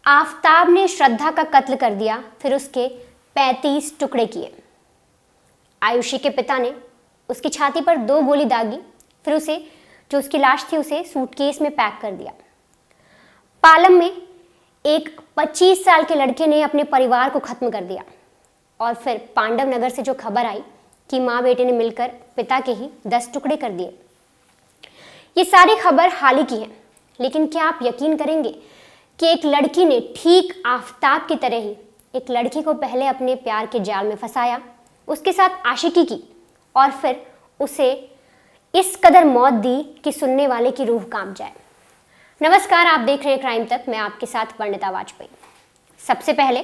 आफताब ने श्रद्धा का कत्ल कर दिया, फिर उसके 35 टुकड़े किए। आयुषी के पिता ने उसकी छाती पर 2 गोली दागी, फिर उसे जो उसकी लाश थी उसे सूटकेस में पैक कर दिया। पालम में एक 25 साल के लड़के ने अपने परिवार को खत्म कर दिया। और फिर पांडव नगर से जो खबर आई कि माँ बेटे ने मिलकर पिता के ही 10 टुकड़े कर दिए। ये सारी खबर हाल ही की है, लेकिन क्या आप यकीन करेंगे कि एक लड़की ने ठीक आफताब की तरह ही एक लड़की को पहले अपने प्यार के जाल में फंसाया, उसके साथ आशिकी की और फिर उसे इस कदर मौत दी कि सुनने वाले की रूह कांप जाए। नमस्कार, आप देख रहे हैं क्राइम तक। मैं आपके साथ वर्णिता वाजपेयी। सबसे पहले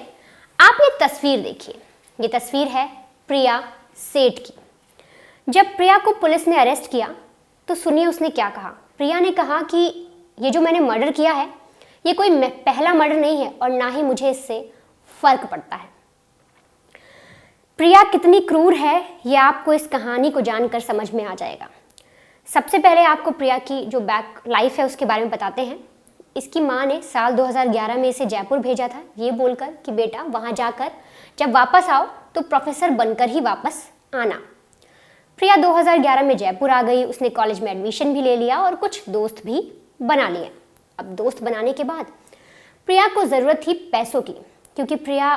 आप ये तस्वीर देखिए। ये तस्वीर है प्रिया सेठ की। जब प्रिया को पुलिस ने अरेस्ट किया तो सुनिए उसने क्या कहा। प्रिया ने कहा कि ये जो मैंने मर्डर किया है ये कोई पहला मर्डर नहीं है और ना ही मुझे इससे फर्क पड़ता है। प्रिया कितनी क्रूर है ये आपको इस कहानी को जानकर समझ में आ जाएगा। सबसे पहले आपको प्रिया की जो बैक लाइफ है उसके बारे में बताते हैं। इसकी माँ ने साल 2011 में इसे जयपुर भेजा था, ये बोलकर कि बेटा वहाँ जाकर जब वापस आओ तो प्रोफेसर बनकर ही वापस आना। प्रिया 2011 में जयपुर आ गई। उसने कॉलेज में एडमिशन भी ले लिया और कुछ दोस्त भी बना लिए। अब दोस्त बनाने के बाद प्रिया को ज़रूरत थी पैसों की, क्योंकि प्रिया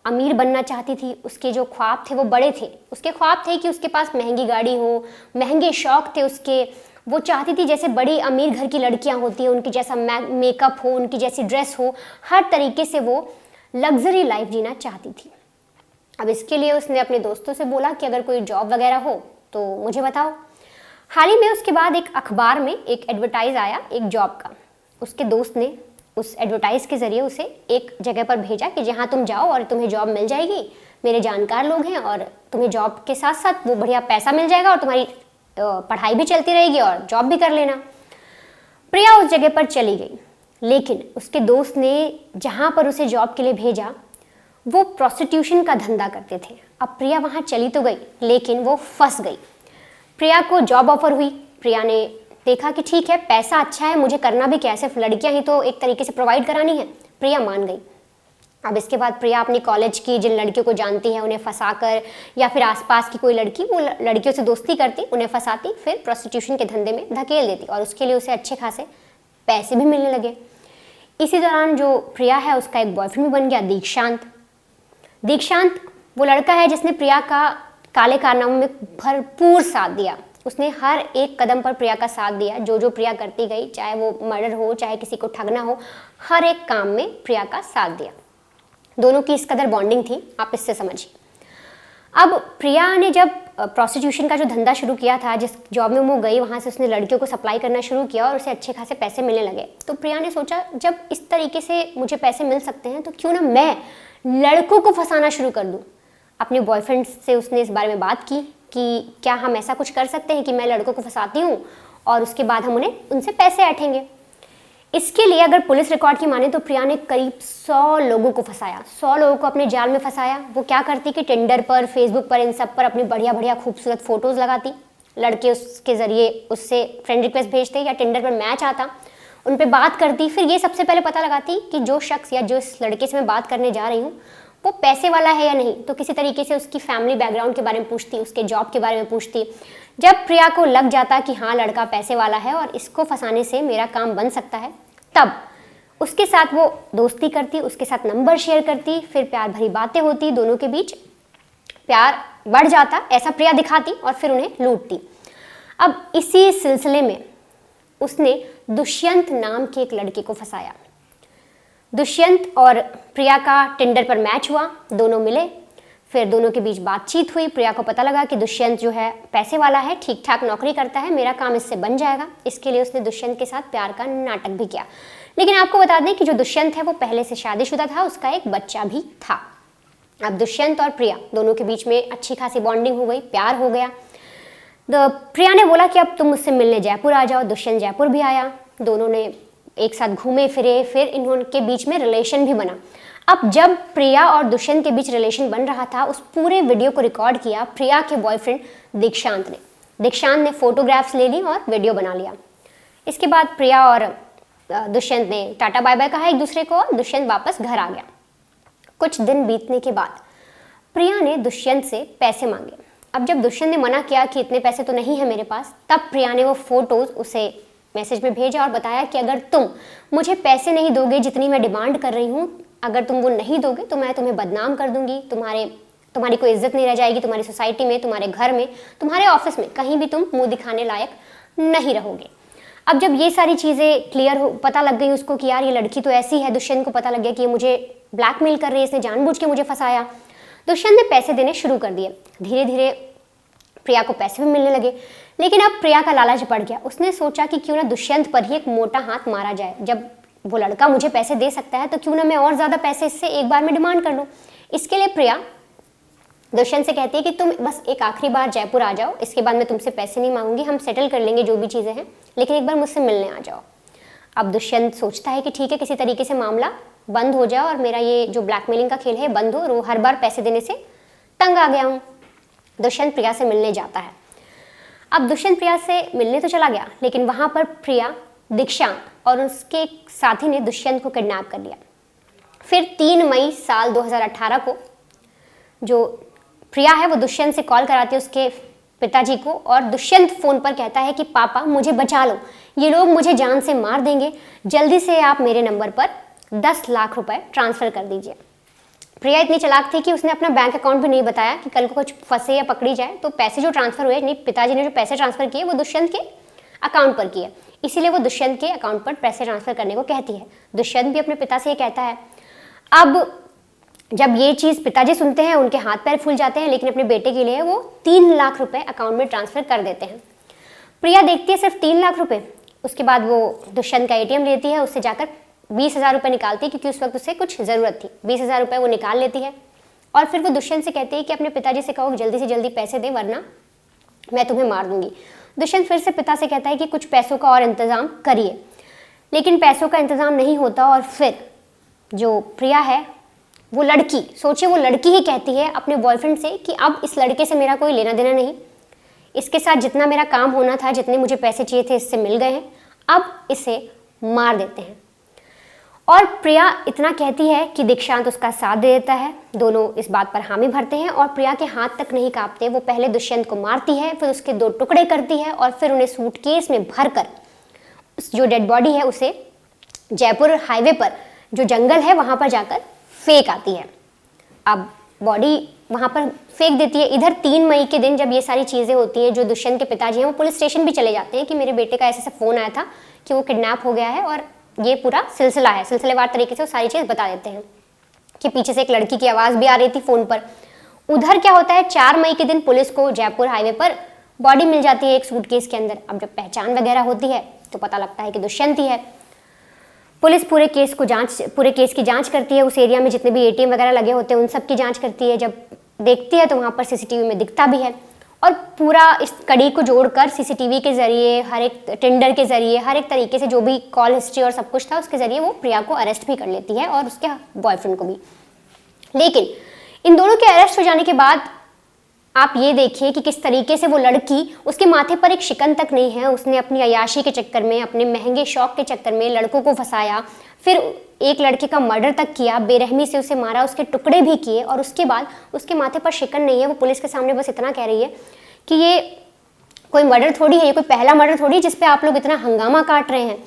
अमीर बनना चाहती थी। उसके जो ख्वाब थे वो बड़े थे। उसके ख्वाब थे कि उसके पास महंगी गाड़ी हो, महंगे शौक थे उसके। वो चाहती थी जैसे बड़ी अमीर घर की लड़कियां होती हैं उनकी जैसा मेकअप हो, उनकी जैसी ड्रेस हो, हर तरीके से वो लग्जरी लाइफ जीना चाहती थी। अब इसके लिए उसने अपने दोस्तों से बोला कि अगर कोई जॉब वगैरह हो तो मुझे बताओ। हाल ही में उसके बाद एक अखबार में एक एडवर्टाइज आया एक जॉब का। उसके दोस्त ने उस एडवर्टाइज के ज़रिए उसे एक जगह पर भेजा कि जहाँ तुम जाओ और तुम्हें जॉब मिल जाएगी, मेरे जानकार लोग हैं और तुम्हें जॉब के साथ साथ वो बढ़िया पैसा मिल जाएगा और तुम्हारी पढ़ाई भी चलती रहेगी और जॉब भी कर लेना। प्रिया उस जगह पर चली गई, लेकिन उसके दोस्त ने जहाँ पर उसे जॉब के लिए भेजा वो प्रोस्टिट्यूशन का धंधा करते थे। अब प्रिया वहाँ चली तो गई, लेकिन वो फंस गई। प्रिया को जॉब ऑफर हुई। प्रिया ने देखा कि ठीक है, पैसा अच्छा है, मुझे करना भी क्या है, सिर्फ लड़कियां ही तो एक तरीके से प्रोवाइड करानी है। प्रिया मान गई। अब इसके बाद प्रिया अपनी कॉलेज की जिन लड़कियों को जानती है उन्हें फंसाकर, या फिर आसपास की कोई लड़की वो लड़कियों से दोस्ती करती, उन्हें फंसाती, फिर प्रोस्टिट्यूशन के धंधे में धकेल देती और उसके लिए उसे अच्छे खासे पैसे भी मिलने लगे। इसी दौरान जो प्रिया है उसका एक बॉयफ्रेंड भी बन गया, दीक्षांत। दीक्षांत वो लड़का है जिसने प्रिया का काले कारनामों में भरपूर साथ दिया। उसने हर एक कदम पर प्रिया का साथ दिया। जो जो प्रिया करती गई, चाहे वो मर्डर हो, चाहे किसी को ठगना हो, हर एक काम में प्रिया का साथ दिया। दोनों की इस कदर बॉन्डिंग थी, आप इससे समझिए। अब प्रिया ने जब प्रोस्टिट्यूशन का जो धंधा शुरू किया था, जिस जॉब में वो गई वहाँ से उसने लड़कियों को सप्लाई करना शुरू किया और उसे अच्छे खासे पैसे मिलने लगे। तो प्रिया ने सोचा जब इस तरीके से मुझे पैसे मिल सकते हैं तो क्यों ना मैं लड़कों को फंसाना शुरू कर दूँ। अपने बॉयफ्रेंड से उसने इस बारे में बात की कि क्या हम ऐसा कुछ कर सकते हैं कि मैं लड़कों को फंसाती हूँ और उसके बाद हम उन्हें उनसे पैसे ऐंठेंगे। इसके लिए अगर पुलिस रिकॉर्ड की माने तो प्रिया ने करीब 100 लोगों को फंसाया, 100 लोगों को अपने जाल में फंसाया। वो क्या करती कि टिंडर पर, फेसबुक पर, इन सब पर अपनी बढ़िया बढ़िया खूबसूरत फोटोज़ लगाती। लड़के उसके ज़रिए उससे फ्रेंड रिक्वेस्ट भेजते या टिंडर पर मैच आता, उन पर बात करती। फिर ये सबसे पहले पता लगाती कि जो शख्स या जो इस लड़के से मैं बात करने जा रही हूँ वो पैसे वाला है या नहीं। तो किसी तरीके से उसकी फैमिली बैकग्राउंड के बारे में पूछती, उसके जॉब के बारे में पूछती। जब प्रिया को लग जाता कि हाँ लड़का पैसे वाला है और इसको फंसाने से मेरा काम बन सकता है, तब उसके साथ वो दोस्ती करती, उसके साथ नंबर शेयर करती, फिर प्यार भरी बातें होती, दोनों के बीच प्यार बढ़ जाता, ऐसा प्रिया दिखाती और फिर उन्हें लूटती। अब इसी सिलसिले में उसने दुष्यंत नाम के एक लड़के को फंसाया। दुष्यंत और प्रिया का टिंडर पर मैच हुआ, दोनों मिले, फिर दोनों के बीच बातचीत हुई। प्रिया को पता लगा कि दुष्यंत जो है पैसे वाला है, ठीक ठाक नौकरी करता है, मेरा काम इससे बन जाएगा। इसके लिए उसने दुष्यंत के साथ प्यार का नाटक भी किया। लेकिन आपको बता दें कि जो दुष्यंत है वो पहले से शादीशुदा था, उसका एक बच्चा भी था। अब दुष्यंत और प्रिया दोनों के बीच में अच्छी खासी बॉन्डिंग हो गई, प्यार हो गया। तो प्रिया ने बोला कि अब तुम मुझसे मिलने जयपुर आ जाओ। दुष्यंत जयपुर भी आया, दोनों ने एक साथ घूमे फिरे, फिर इनके बीच में रिलेशन भी बना। अब जब प्रिया और दुष्यंत के बीच रिलेशन बन रहा था, उस पूरे वीडियो को रिकॉर्ड किया प्रिया के बॉयफ्रेंड दीक्षांत ने। दीक्षांत ने फोटोग्राफ्स ले ली और वीडियो बना लिया। इसके बाद प्रिया और दुष्यंत ने टाटा बाय बाय कहा एक दूसरे को और दुष्यंत वापस घर आ गया। कुछ दिन बीतने के बाद प्रिया ने दुष्यंत से पैसे मांगे। अब जब दुष्यंत ने मना किया कि इतने पैसे तो नहीं है मेरे पास, तब प्रिया ने वो फोटोज उसे मैसेज में भेजा और बताया कि अगर तुम मुझे पैसे नहीं दोगे जितनी मैं डिमांड कर रही हूँ, अगर तुम वो नहीं दोगे तो मैं तुम्हें बदनाम कर दूंगी, तुम्हारी कोई इज्जत नहीं रह जाएगी, तुम्हारी सोसाइटी में, तुम्हारे घर में, तुम्हारे ऑफिस में, कहीं भी तुम मुंह दिखाने लायक नहीं रहोगे। अब जब ये सारी चीज़ें पता लग गई उसको कि यार ये लड़की तो ऐसी है, दुष्यंत को पता लग गया कि ये मुझे ब्लैकमेल कर रही है, इसने जानबूझ के मुझे फंसाया। दुष्यंत ने पैसे देने शुरू कर दिए। धीरे धीरे प्रिया को पैसे भी मिलने लगे, लेकिन अब प्रिया का लालच बढ़ गया। उसने सोचा कि क्यों ना दुष्यंत पर ही एक मोटा हाथ मारा जाए। जब वो लड़का मुझे पैसे दे सकता है तो क्यों ना मैं और ज़्यादा पैसे इससे एक बार में डिमांड कर लूँ। इसके लिए प्रिया दुष्यंत से कहती है कि तुम बस एक आखिरी बार जयपुर आ जाओ, इसके बाद मैं तुमसे पैसे नहीं मांगूंगी, हम सेटल कर लेंगे जो भी चीज़ें हैं, लेकिन एक बार मुझसे मिलने आ जाओ। अब दुष्यंत सोचता है कि ठीक है, किसी तरीके से मामला बंद हो जाए और मेरा ये जो ब्लैकमेलिंग का खेल है बंद हो, हर बार पैसे देने से तंग आ गया हूँ। दुष्यंत प्रिया से मिलने जाता है। अब दुष्यंत प्रिया से मिलने तो चला गया, लेकिन वहाँ पर प्रिया, दीक्षांत और उसके साथी ने दुष्यंत को किडनैप कर लिया। फिर 3 मई साल 2018 को जो प्रिया है वो दुष्यंत से कॉल कराती है उसके पिताजी को, और दुष्यंत फ़ोन पर कहता है कि पापा मुझे बचा लो, ये लोग मुझे जान से मार देंगे, जल्दी से आप मेरे नंबर पर 10 लाख रुपए ट्रांसफ़र कर दीजिए। प्रिया इतनी चालाक थी कि उसने अपना बैंक अकाउंट भी नहीं बताया कि कल को कुछ फंसे या पकड़ी जाए। तो पैसे जो ट्रांसफ़र हुए, नहीं, पिताजी ने जो पैसे ट्रांसफ़र किए वो दुष्यंत के अकाउंट पर किए, इसीलिए वो दुष्यंत के अकाउंट पर पैसे ट्रांसफ़र करने को कहती है। दुष्यंत भी अपने पिता से ये कहता है। अब जब ये चीज़ पिताजी सुनते हैं उनके हाथ पैर फूल जाते हैं, लेकिन अपने बेटे के लिए वो 3 लाख रुपए अकाउंट में ट्रांसफ़र कर देते हैं। प्रिया देखती है सिर्फ 3 लाख रुपए। उसके बाद वो दुष्यंत का ATM लेती है, उससे जाकर 20,000 रुपये निकालती है, क्योंकि उस वक्त उसे कुछ ज़रूरत थी। 20,000 रुपये वो निकाल लेती है और फिर वो दुष्यंत से कहती है कि अपने पिताजी से कहो जल्दी से जल्दी पैसे दें, वरना मैं तुम्हें मार दूंगी। दुष्यंत फिर से पिता से कहता है कि कुछ पैसों का और इंतज़ाम करिए, लेकिन पैसों का इंतज़ाम नहीं होता। और फिर जो प्रिया है, वो लड़की, सोचिए वो लड़की ही कहती है अपने बॉयफ्रेंड से कि अब इस लड़के से मेरा कोई लेना देना नहीं, इसके साथ जितना मेरा काम होना था, जितने मुझे पैसे चाहिए थे, इससे मिल गए हैं, अब इसे मार देते हैं। और प्रिया इतना कहती है कि दीक्षांत उसका साथ दे देता है। दोनों इस बात पर हामी भरते हैं और प्रिया के हाथ तक नहीं कांपते। वो पहले दुष्यंत को मारती है, फिर उसके 2 टुकड़े करती है और फिर उन्हें सूटकेस में भरकर जो डेड बॉडी है उसे जयपुर हाईवे पर जो जंगल है वहाँ पर जाकर फेंक आती है। अब बॉडी वहाँ पर फेंक देती है। इधर 3 मई के दिन जब ये सारी चीज़ें होती हैं, जो दुष्यंत के पिताजी हैं वो पुलिस स्टेशन भी चले जाते हैं कि मेरे बेटे का ऐसे फ़ोन आया था कि वो किडनैप हो गया है, और ये पूरा सिलसिला है। सिलसिलेवार तरीके से वो सारी चीज़ बता देते हैं कि पीछे से एक लड़की की आवाज़ भी आ रही थी फ़ोन पर। उधर क्या होता है, 4 मई के दिन पुलिस को जयपुर हाईवे पर बॉडी मिल जाती है एक सूटकेस के अंदर। अब जब पहचान वगैरह होती है तो पता लगता है कि दुष्यंत ही है। पुलिस पूरे केस की जांच करती है। उस एरिया में जितने भी ATM वगैरह लगे होते हैं उन सब की जांच करती है। जब देखती है तो वहाँ पर CCTV में दिखता भी है, और पूरा इस कड़ी को जोड़कर CCTV के ज़रिए, हर एक टेंडर के ज़रिए, हर एक तरीके से जो भी कॉल हिस्ट्री और सब कुछ था उसके ज़रिए वो प्रिया को अरेस्ट भी कर लेती है और उसके बॉयफ्रेंड को भी। लेकिन इन दोनों के अरेस्ट हो जाने के बाद आप ये देखिए कि किस तरीके से वो लड़की, उसके माथे पर एक शिकन तक नहीं है। उसने अपनी अय्याशी के चक्कर में, अपने महंगे शौक के चक्कर में लड़कों को फंसाया, फिर एक लड़के का मर्डर तक किया, बेरहमी से उसे मारा, उसके टुकड़े भी किए, और उसके बाद उसके माथे पर शिकन नहीं है। वो पुलिस के सामने बस इतना कह रही है कि ये कोई मर्डर थोड़ी है, ये कोई पहला मर्डर थोड़ी है जिस पे आप लोग इतना हंगामा काट रहे हैं।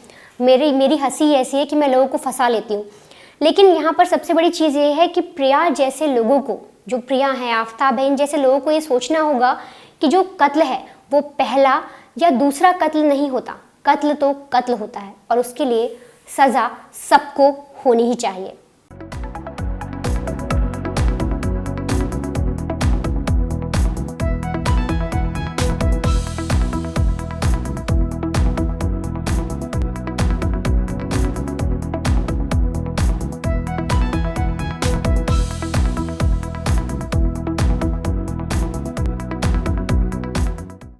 मेरी हंसी ऐसी है कि मैं लोगों को फंसा लेती हूँ। लेकिन यहाँ पर सबसे बड़ी चीज़ ये है कि प्रिया जैसे लोगों को, जो प्रिया है, आफ्ताब है, इन जैसे लोगों को ये सोचना होगा कि जो कत्ल है वो पहला या दूसरा कत्ल नहीं होता, कत्ल तो कत्ल होता है, और उसके लिए सज़ा सबको होनी ही चाहिए।